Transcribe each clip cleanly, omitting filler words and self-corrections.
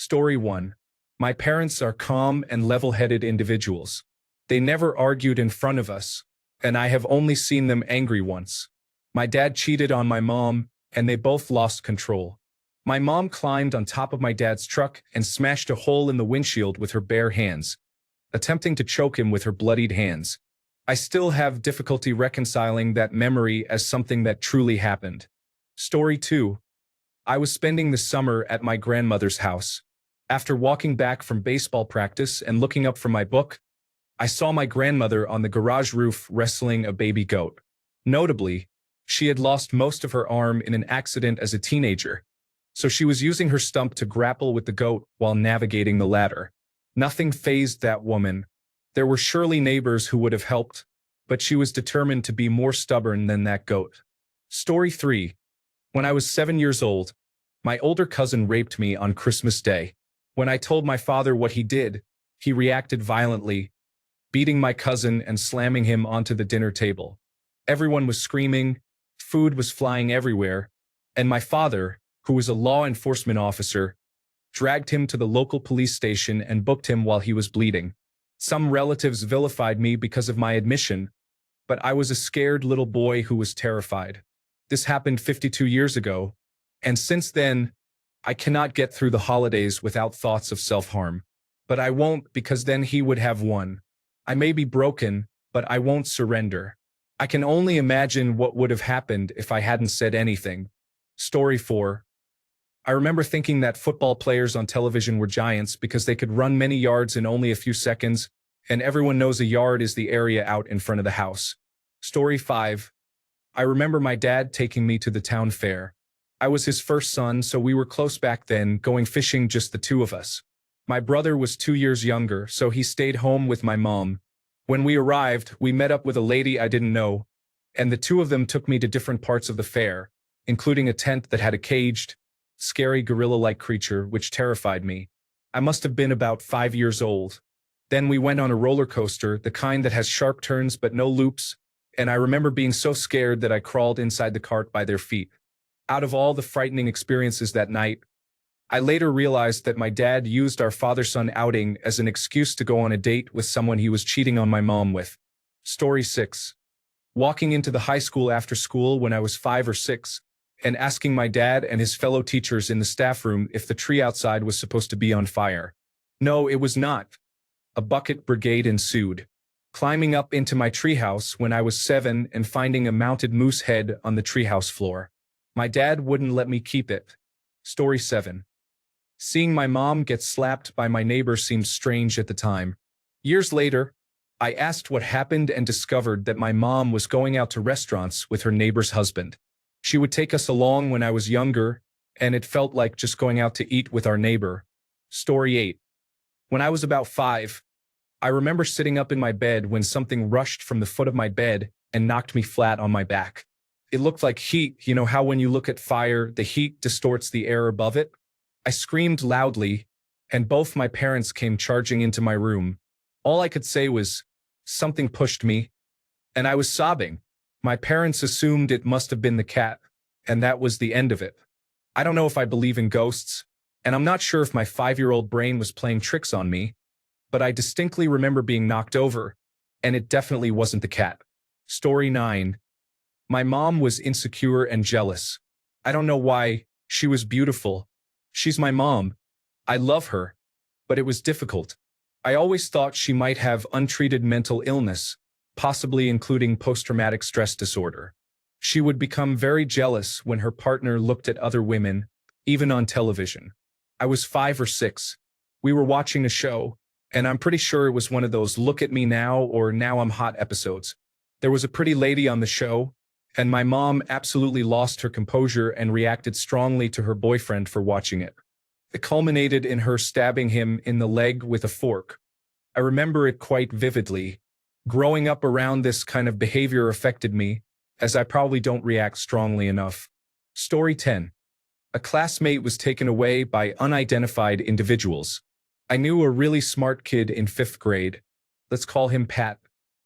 Story 1. My parents are calm and level-headed individuals. They never argued in front of us, and I have only seen them angry once. My dad cheated on my mom, and they both lost control. My mom climbed on top of my dad's truck and smashed a hole in the windshield with her bare hands, attempting to choke him with her bloodied hands. I still have difficulty reconciling that memory as something that truly happened. Story 2. I was spending the summer at my grandmother's house. After walking back from baseball practice and looking up from my book, I saw my grandmother on the garage roof wrestling a baby goat. Notably, she had lost most of her arm in an accident as a teenager, so she was using her stump to grapple with the goat while navigating the ladder. Nothing fazed that woman. There were surely neighbors who would have helped, but she was determined to be more stubborn than that goat. Story 3. When I was 7 years old, my older cousin raped me on Christmas Day. When I told my father what he did, he reacted violently, beating my cousin and slamming him onto the dinner table. Everyone was screaming, food was flying everywhere, and my father, who was a law enforcement officer, dragged him to the local police station and booked him while he was bleeding. Some relatives vilified me because of my admission, but I was a scared little boy who was terrified. This happened 52 years ago, and since then, I cannot get through the holidays without thoughts of self-harm. But I won't, because then he would have won. I may be broken, but I won't surrender. I can only imagine what would have happened if I hadn't said anything. Story 4. I remember thinking that football players on television were giants because they could run many yards in only a few seconds, and everyone knows a yard is the area out in front of the house. Story 5. I remember my dad taking me to the town fair. I was his first son, so we were close back then, going fishing just the two of us. My brother was 2 years younger, so he stayed home with my mom. When we arrived, we met up with a lady I didn't know, and the two of them took me to different parts of the fair, including a tent that had a caged, scary gorilla-like creature which terrified me. I must have been about 5 years old. Then we went on a roller coaster, the kind that has sharp turns but no loops, and I remember being so scared that I crawled inside the cart by their feet. Out of all the frightening experiences that night, I later realized that my dad used our father-son outing as an excuse to go on a date with someone he was cheating on my mom with. Story 6. Walking into the high school after school when I was 5 or 6, and asking my dad and his fellow teachers in the staff room if the tree outside was supposed to be on fire. No, it was not. A bucket brigade ensued. Climbing up into my treehouse when I was 7 and finding a mounted moose head on the treehouse floor. My dad wouldn't let me keep it. Story 7. Seeing my mom get slapped by my neighbor seemed strange at the time. Years later, I asked what happened and discovered that my mom was going out to restaurants with her neighbor's husband. She would take us along when I was younger, and it felt like just going out to eat with our neighbor. Story 8. When I was about 5, I remember sitting up in my bed when something rushed from the foot of my bed and knocked me flat on my back. It looked like heat. You know how when you look at fire, the heat distorts the air above it? I screamed loudly, and both my parents came charging into my room. All I could say was, "Something pushed me," and I was sobbing. My parents assumed it must have been the cat, and that was the end of it. I don't know if I believe in ghosts, and I'm not sure if my 5-year-old brain was playing tricks on me, but I distinctly remember being knocked over, and it definitely wasn't the cat. Story 9. My mom was insecure and jealous. I don't know why. She was beautiful. She's my mom. I love her. But it was difficult. I always thought she might have untreated mental illness, possibly including post-traumatic stress disorder. She would become very jealous when her partner looked at other women, even on television. I was 5 or 6. We were watching a show, and I'm pretty sure it was one of those "Look at Me Now" or "Now I'm Hot" episodes. There was a pretty lady on the show, and my mom absolutely lost her composure and reacted strongly to her boyfriend for watching it. It culminated in her stabbing him in the leg with a fork. I remember it quite vividly. Growing up around this kind of behavior affected me, as I probably don't react strongly enough. Story 10. A classmate was taken away by unidentified individuals. I knew a really smart kid in 5th grade. Let's call him Pat.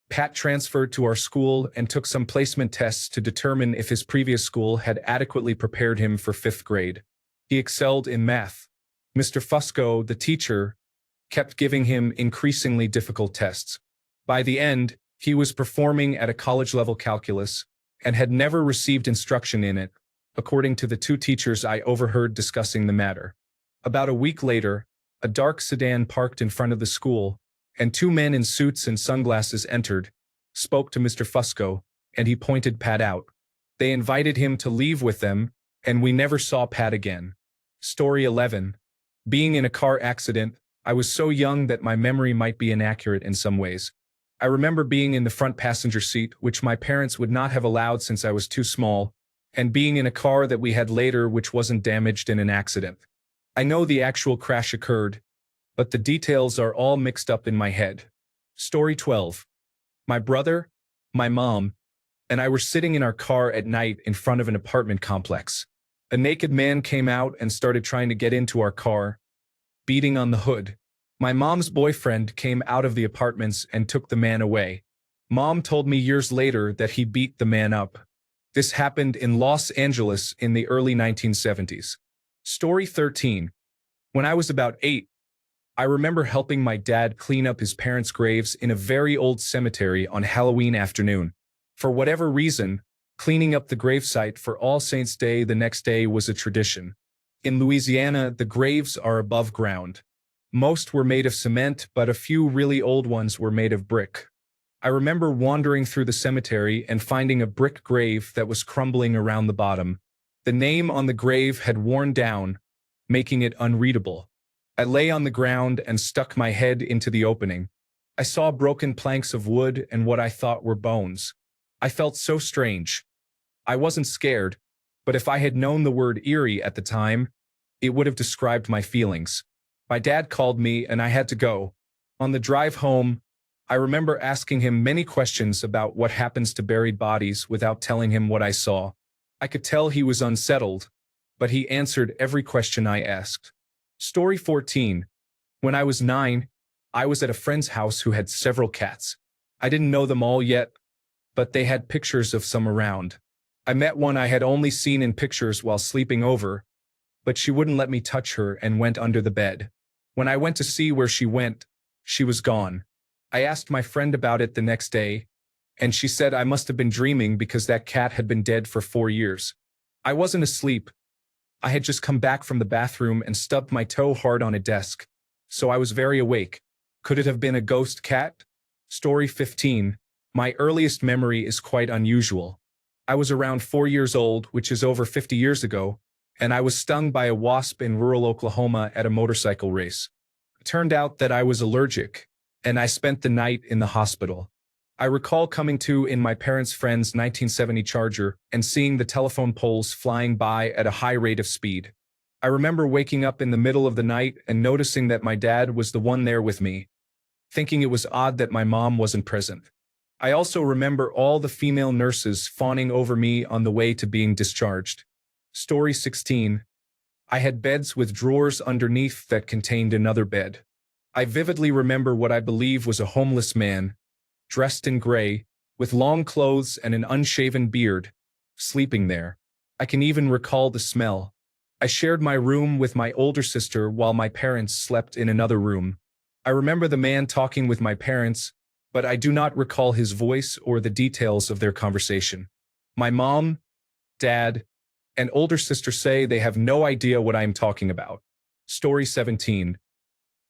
Pat transferred to our school and took some placement tests to determine if his previous school had adequately prepared him for 5th grade. He excelled in math. Mr. Fusco, the teacher, kept giving him increasingly difficult tests. By the end, he was performing at a college-level calculus and had never received instruction in it, according to the two teachers I overheard discussing the matter. About a week later, a dark sedan parked in front of the school, and two men in suits and sunglasses entered, spoke to Mr. Fusco, and he pointed Pat out. They invited him to leave with them, and we never saw Pat again. Story 11. Being in a car accident, I was so young that my memory might be inaccurate in some ways. I remember being in the front passenger seat, which my parents would not have allowed since I was too small, and being in a car that we had later which wasn't damaged in an accident. I know the actual crash occurred, but the details are all mixed up in my head. Story 12. My brother, my mom, and I were sitting in our car at night in front of an apartment complex. A naked man came out and started trying to get into our car, beating on the hood. My mom's boyfriend came out of the apartments and took the man away. Mom told me years later that he beat the man up. This happened in Los Angeles in the early 1970s. Story 13. When I was about 8, I remember helping my dad clean up his parents' graves in a very old cemetery on Halloween afternoon. For whatever reason, cleaning up the gravesite for All Saints' Day the next day was a tradition. In Louisiana, the graves are above ground. Most were made of cement, but a few really old ones were made of brick. I remember wandering through the cemetery and finding a brick grave that was crumbling around the bottom. The name on the grave had worn down, making it unreadable. I lay on the ground and stuck my head into the opening. I saw broken planks of wood and what I thought were bones. I felt so strange. I wasn't scared, but if I had known the word eerie at the time, it would have described my feelings. My dad called me and I had to go. On the drive home, I remember asking him many questions about what happens to buried bodies without telling him what I saw. I could tell he was unsettled, but he answered every question I asked. Story 14. When I was 9, I was at a friend's house who had several cats. I didn't know them all yet, but they had pictures of some around. I met one I had only seen in pictures while sleeping over, but she wouldn't let me touch her and went under the bed. When I went to see where she went, she was gone. I asked my friend about it the next day, and she said I must have been dreaming because that cat had been dead for 4 years. I wasn't asleep. I had just come back from the bathroom and stubbed my toe hard on a desk, so I was very awake. Could it have been a ghost cat? Story 15. My earliest memory is quite unusual. I was around 4 years old, which is over 50 years ago, and I was stung by a wasp in rural Oklahoma at a motorcycle race. It turned out that I was allergic, and I spent the night in the hospital. I recall coming to in my parents' friend's 1970 Charger and seeing the telephone poles flying by at a high rate of speed. I remember waking up in the middle of the night and noticing that my dad was the one there with me, thinking it was odd that my mom wasn't present. I also remember all the female nurses fawning over me on the way to being discharged. Story 16. I had beds with drawers underneath that contained another bed. I vividly remember what I believe was a homeless man, dressed in gray, with long clothes and an unshaven beard, sleeping there. I can even recall the smell. I shared my room with my older sister while my parents slept in another room. I remember the man talking with my parents, but I do not recall his voice or the details of their conversation. My mom, dad, and older sister say they have no idea what I am talking about. Story 17.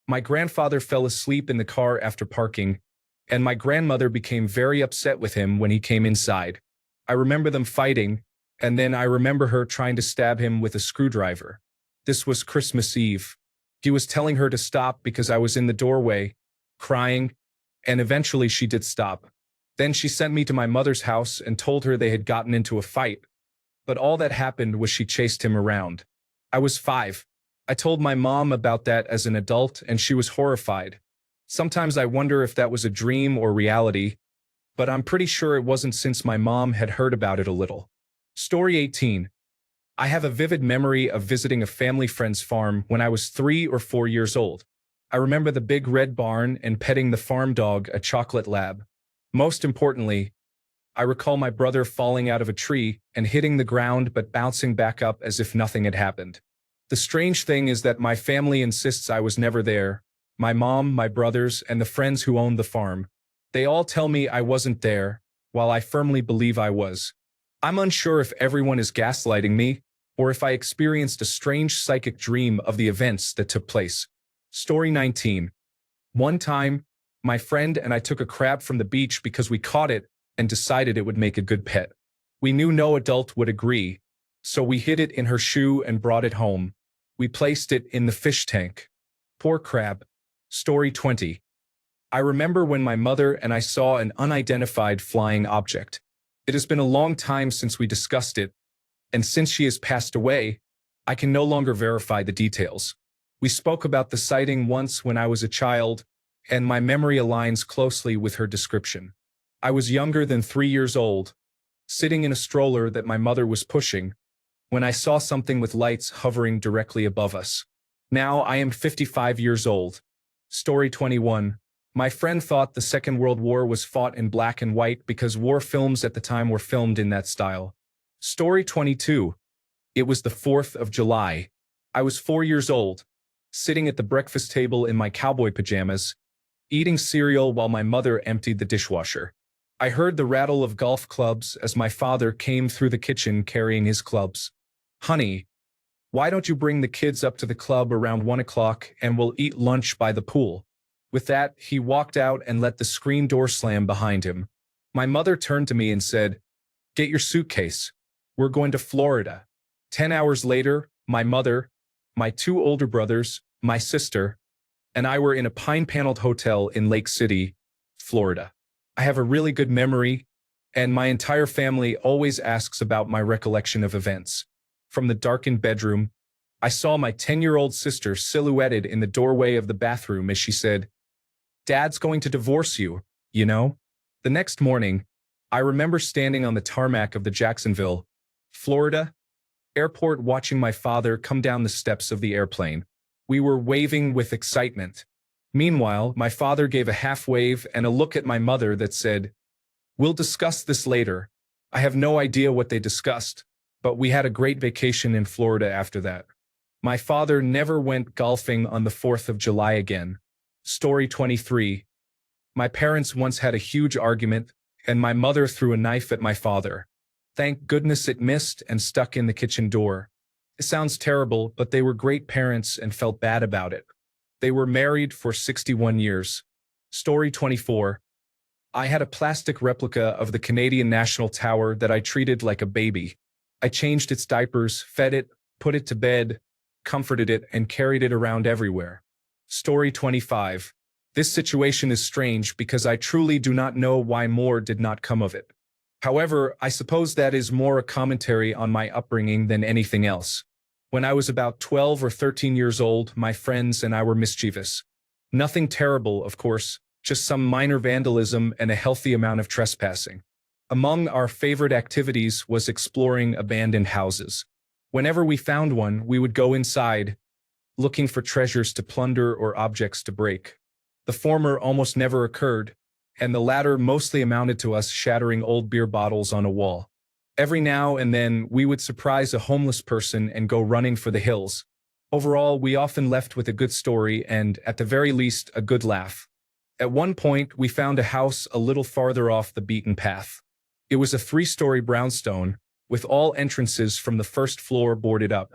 My grandfather fell asleep in the car after parking, and my grandmother became very upset with him when he came inside. I remember them fighting, and then I remember her trying to stab him with a screwdriver. This was Christmas Eve. He was telling her to stop because I was in the doorway, crying, and eventually she did stop. Then she sent me to my mother's house and told her they had gotten into a fight. But all that happened was she chased him around. I was 5. I told my mom about that as an adult and she was horrified. Sometimes I wonder if that was a dream or reality, but I'm pretty sure it wasn't since my mom had heard about it a little. Story 18. I have a vivid memory of visiting a family friend's farm when I was 3 or 4 years old. I remember the big red barn and petting the farm dog, a chocolate lab. Most importantly, I recall my brother falling out of a tree and hitting the ground but bouncing back up as if nothing had happened. The strange thing is that my family insists I was never there. My mom, my brothers, and the friends who owned the farm. They all tell me I wasn't there, while I firmly believe I was. I'm unsure if everyone is gaslighting me, or if I experienced a strange psychic dream of the events that took place. Story 19. One time, my friend and I took a crab from the beach because we caught it and decided it would make a good pet. We knew no adult would agree, so we hid it in her shoe and brought it home. We placed it in the fish tank. Poor crab. Story 20. I remember when my mother and I saw an unidentified flying object. It has been a long time since we discussed it, and since she has passed away, I can no longer verify the details. We spoke about the sighting once when I was a child, and my memory aligns closely with her description. I was younger than 3 years old, sitting in a stroller that my mother was pushing, when I saw something with lights hovering directly above us. Now I am 55 years old. Story 21. My friend thought the Second World War was fought in black and white because war films at the time were filmed in that style. Story 22. It was the 4th of July. I was 4 years old, sitting at the breakfast table in my cowboy pajamas, eating cereal while my mother emptied the dishwasher. I heard the rattle of golf clubs as my father came through the kitchen carrying his clubs. "Honey, why don't you bring the kids up to the club around 1 o'clock and we'll eat lunch by the pool?" With that, he walked out and let the screen door slam behind him. My mother turned to me and said, "Get your suitcase. We're going to Florida." 10 hours later, my mother, my 2 older brothers, my sister, and I were in a pine-paneled hotel in Lake City, Florida. I have a really good memory, and my entire family always asks about my recollection of events. From the darkened bedroom, I saw my 10-year-old sister silhouetted in the doorway of the bathroom as she said, "Dad's going to divorce you, you know?" The next morning, I remember standing on the tarmac of the Jacksonville, Florida, airport watching my father come down the steps of the airplane. We were waving with excitement. Meanwhile, my father gave a half wave and a look at my mother that said, "We'll discuss this later." I have no idea what they discussed, but we had a great vacation in Florida after that. My father never went golfing on the 4th of July again. Story 23. My parents once had a huge argument, and my mother threw a knife at my father. Thank goodness it missed and stuck in the kitchen door. It sounds terrible, but they were great parents and felt bad about it. They were married for 61 years. Story 24. I had a plastic replica of the Canadian National Tower that I treated like a baby. I changed its diapers, fed it, put it to bed, comforted it, and carried it around everywhere. Story 25. This situation is strange because I truly do not know why more did not come of it. However, I suppose that is more a commentary on my upbringing than anything else. When I was about 12 or 13 years old, my friends and I were mischievous. Nothing terrible, of course, just some minor vandalism and a healthy amount of trespassing. Among our favorite activities was exploring abandoned houses. Whenever we found one, we would go inside, looking for treasures to plunder or objects to break. The former almost never occurred, and the latter mostly amounted to us shattering old beer bottles on a wall. Every now and then, we would surprise a homeless person and go running for the hills. Overall, we often left with a good story and, at the very least, a good laugh. At one point, we found a house a little farther off the beaten path. It was a 3-story brownstone, with all entrances from the first floor boarded up.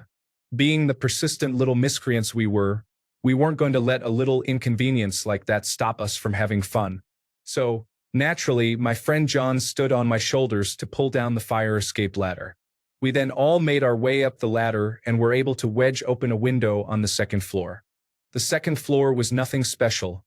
Being the persistent little miscreants we weren't going to let a little inconvenience like that stop us from having fun. So, naturally, my friend John stood on my shoulders to pull down the fire escape ladder. We then all made our way up the ladder and were able to wedge open a window on the second floor. The second floor was nothing special.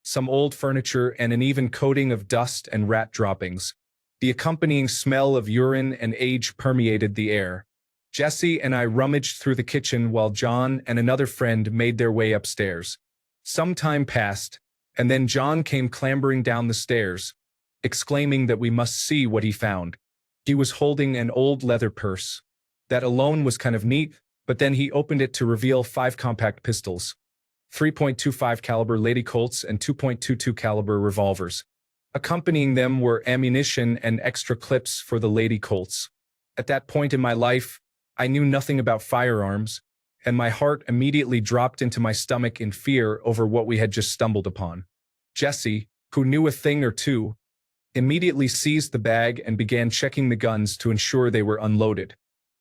Some old furniture and an even coating of dust and rat droppings. The accompanying smell of urine and age permeated the air. Jesse and I rummaged through the kitchen while John and another friend made their way upstairs. Some time passed, and then John came clambering down the stairs, exclaiming that we must see what he found. He was holding an old leather purse. That alone was kind of neat, but then he opened it to reveal 5 compact pistols, 3.25 caliber Lady Colts and 2.22 caliber revolvers. Accompanying them were ammunition and extra clips for the Lady Colts. At that point in my life, I knew nothing about firearms, and my heart immediately dropped into my stomach in fear over what we had just stumbled upon. Jesse, who knew a thing or two, immediately seized the bag and began checking the guns to ensure they were unloaded.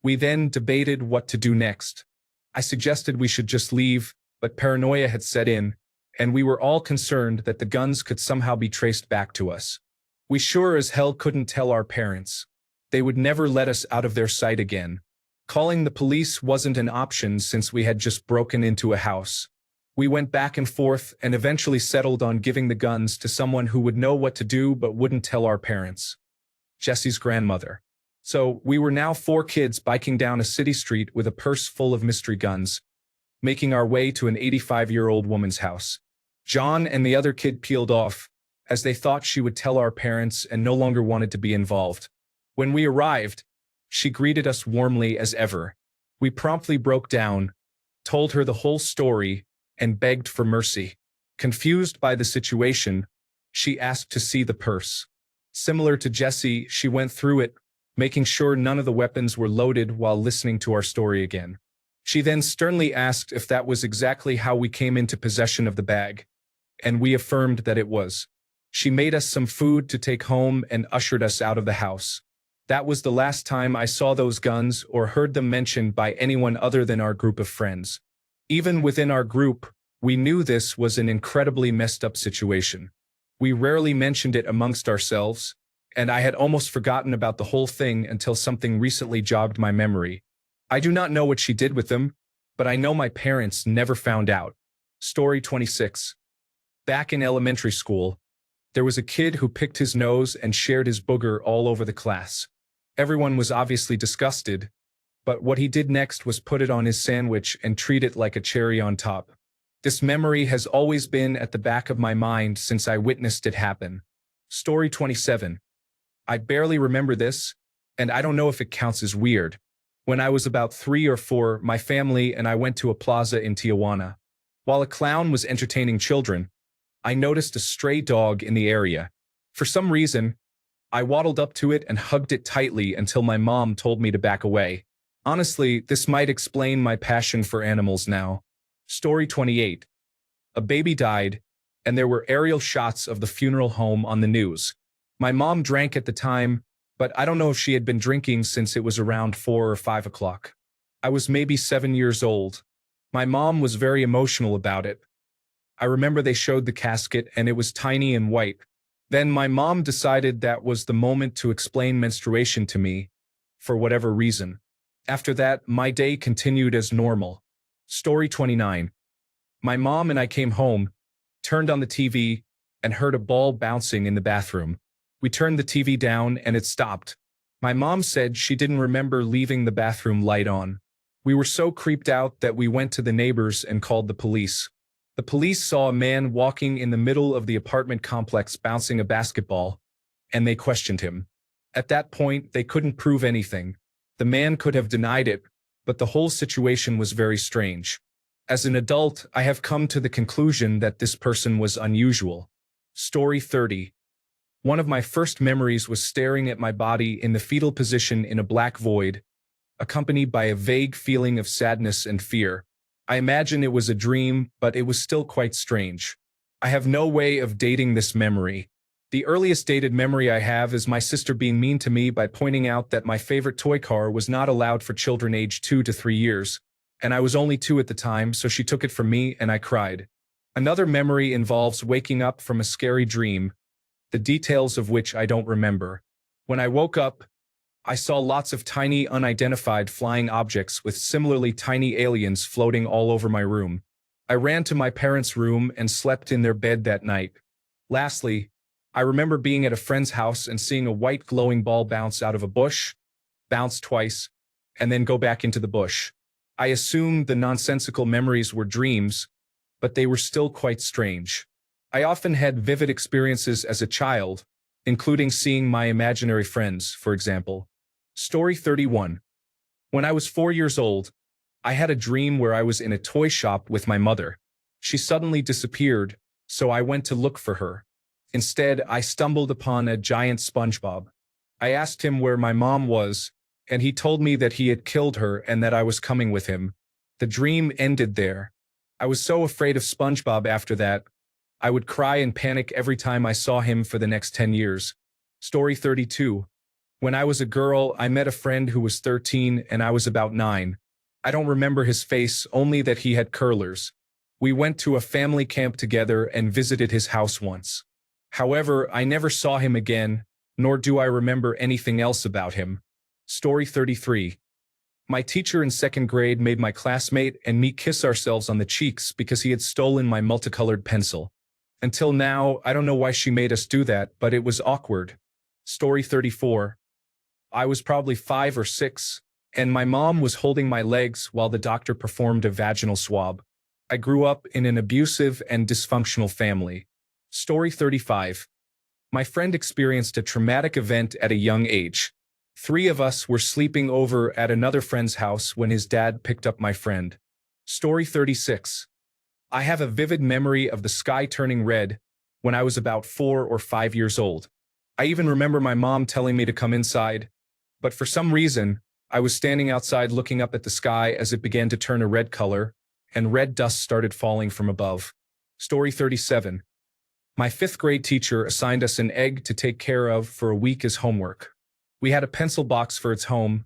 We then debated what to do next. I suggested we should just leave, but paranoia had set in, and we were all concerned that the guns could somehow be traced back to us. We sure as hell couldn't tell our parents. They would never let us out of their sight again. Calling the police wasn't an option since we had just broken into a house. We went back and forth and eventually settled on giving the guns to someone who would know what to do but wouldn't tell our parents. Jesse's grandmother. So we were now 4 kids biking down a city street with a purse full of mystery guns, making our way to an 85-year-old woman's house. John and the other kid peeled off, as they thought she would tell our parents and no longer wanted to be involved. When we arrived, she greeted us warmly as ever. We promptly broke down, told her the whole story, and begged for mercy. Confused by the situation, she asked to see the purse. Similar to Jesse, she went through it, making sure none of the weapons were loaded while listening to our story again. She then sternly asked if that was exactly how we came into possession of the bag, and we affirmed that it was. She made us some food to take home and ushered us out of the house. That was the last time I saw those guns or heard them mentioned by anyone other than our group of friends. Even within our group, we knew this was an incredibly messed up situation. We rarely mentioned it amongst ourselves, and I had almost forgotten about the whole thing until something recently jogged my memory. I do not know what she did with them, but I know my parents never found out. Story 26. Back in elementary school, there was a kid who picked his nose and shared his booger all over the class. Everyone was obviously disgusted, but what he did next was put it on his sandwich and treat it like a cherry on top. This memory has always been at the back of my mind since I witnessed it happen. Story 27. I barely remember this, and I don't know if it counts as weird. When I was about 3 or 4, my family and I went to a plaza in Tijuana. While a clown was entertaining children, I noticed a stray dog in the area. For some reason, I waddled up to it and hugged it tightly until my mom told me to back away. Honestly, this might explain my passion for animals now. Story 28. A baby died, and there were aerial shots of the funeral home on the news. My mom drank at the time, but I don't know if she had been drinking since it was around 4 or 5 o'clock. I was maybe 7 years old. My mom was very emotional about it. I remember they showed the casket and it was tiny and white. Then my mom decided that was the moment to explain menstruation to me, for whatever reason. After that, my day continued as normal. Story 29. My mom and I came home, turned on the TV, and heard a ball bouncing in the bathroom. We turned the TV down and it stopped. My mom said she didn't remember leaving the bathroom light on. We were so creeped out that we went to the neighbors and called the police. The police saw a man walking in the middle of the apartment complex bouncing a basketball, and they questioned him. At that point, they couldn't prove anything. The man could have denied it, but the whole situation was very strange. As an adult, I have come to the conclusion that this person was unusual. Story 30. One of my first memories was staring at my body in the fetal position in a black void, accompanied by a vague feeling of sadness and fear. I imagine it was a dream, but it was still quite strange. I have no way of dating this memory. The earliest dated memory I have is my sister being mean to me by pointing out that my favorite toy car was not allowed for children aged 2 to 3 years, and I was only 2 at the time, so she took it from me and I cried. Another memory involves waking up from a scary dream, the details of which I don't remember. When I woke up, I saw lots of tiny, unidentified flying objects with similarly tiny aliens floating all over my room. I ran to my parents' room and slept in their bed that night. Lastly, I remember being at a friend's house and seeing a white glowing ball bounce out of a bush, bounce twice, and then go back into the bush. I assumed the nonsensical memories were dreams, but they were still quite strange. I often had vivid experiences as a child, including seeing my imaginary friends, for example. Story 31. When I was 4 years old, I had a dream where I was in a toy shop with my mother. She suddenly disappeared, so I went to look for her. Instead, I stumbled upon a giant SpongeBob. I asked him where my mom was, and he told me that he had killed her and that I was coming with him. The dream ended there. I was so afraid of SpongeBob after that. I would cry and panic every time I saw him for the next 10 years. Story 32. When I was a girl, I met a friend who was 13 and I was about 9. I don't remember his face, only that he had curlers. We went to a family camp together and visited his house once. However, I never saw him again, nor do I remember anything else about him. Story 33. My teacher in 2nd grade made my classmate and me kiss ourselves on the cheeks because he had stolen my multicolored pencil. Until now, I don't know why she made us do that, but it was awkward. Story 34. I was probably 5 or 6, and my mom was holding my legs while the doctor performed a vaginal swab. I grew up in an abusive and dysfunctional family. Story 35. My friend experienced a traumatic event at a young age. 3 of us were sleeping over at another friend's house when his dad picked up my friend. Story 36. I have a vivid memory of the sky turning red when I was about 4 or 5 years old. I even remember my mom telling me to come inside, but for some reason, I was standing outside looking up at the sky as it began to turn a red color, and red dust started falling from above. Story 37. My 5th grade teacher assigned us an egg to take care of for a week as homework. We had a pencil box for its home,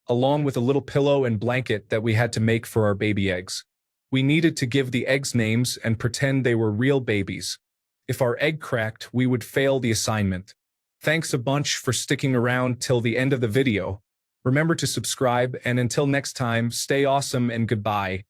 along with a little pillow and blanket that we had to make for our baby eggs. We needed to give the eggs names and pretend they were real babies. If our egg cracked, we would fail the assignment. Thanks a bunch for sticking around till the end of the video. Remember to subscribe, and until next time, stay awesome and goodbye.